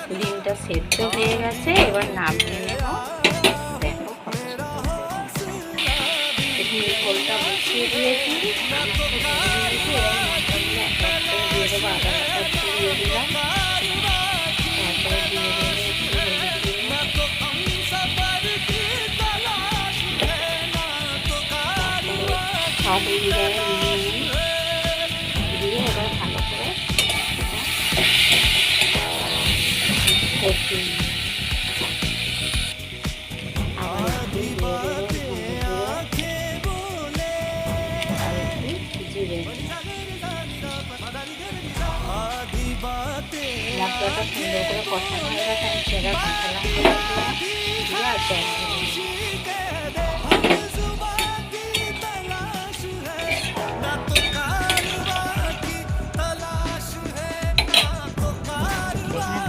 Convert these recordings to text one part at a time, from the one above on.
ডিমটা সেদ্ধ হয়ে গেছে, এবার নামিয়ে নেব। দেখো কত এখানে ঝোলটা বসিয়ে দিয়েছি, দিয়ে দেবো। আদা বাটা একটু দিয়ে দিলাম, তারপরে দিয়ে দেবো একটু হলুদ গুঁড়ো, স্বাদ অনুযায়ী নুন দিয়ে এবার ভালো করে কষিয়ে নিই। আবার একটু দিয়ে দেবো ধনে গুঁড়ো আর একটু জিরে। মশলাটা সুন্দর করে কষানো হয়ে গেছে, আমি সেটা কাঁচা লঙ্কা দিয়ে আর জল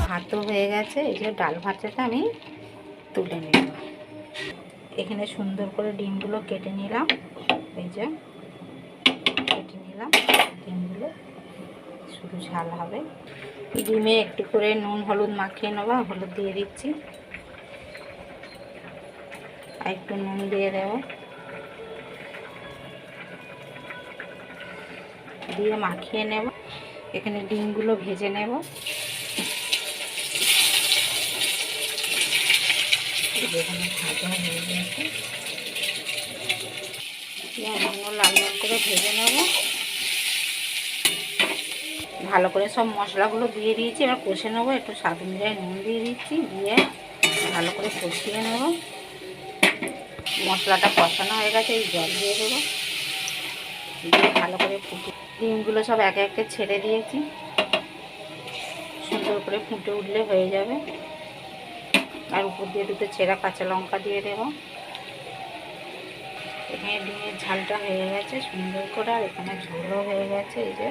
ভাতও হয়ে গেছে। এই যে ডাল ভাতটা আমি তুলে নেব। এখানে সুন্দর করে ডিমগুলো কেটে নিলাম, এই যে কেটে নিলাম ডিমগুলো, শুধু ঝাল হবে। ডিমে একটু করে নুন হলুদ মাখিয়ে নেবো, হলুদ দিয়ে দিচ্ছি আর একটু নুন দিয়ে দেবো, দিয়ে মাখিয়ে নেব। এখানে ডিমগুলো ভেজে নেব। যেখানে ভাজা হয়ে গেছে পেঁয়াজগুলো লাল লাল করে ভেজে নেব। ভালো করে সব মশলাগুলো দিয়ে দিয়েছি, এবার কষে নেবো। একটু স্বাদ অনুযায়ী নুন দিয়ে দিচ্ছি, দিয়ে ভালো করে কষিয়ে নেব। মশলাটা কষানো হয়ে গেছে, এই জল দিয়ে দেবো, দিয়ে ভালো করে ফুটে ডিমগুলো সব একে একে ছেড়ে দিয়েছি, সুন্দর করে ফুটে উঠলে হয়ে যাবে। আর উপর দিয়ে দুটো ছেঁড়া কাঁচা লঙ্কা দিয়ে দেবো। এখানে ডিমের ঝালটা হয়ে গেছে সুন্দর করে, আর এখানে ঝোলও হয়ে গেছে। এই যে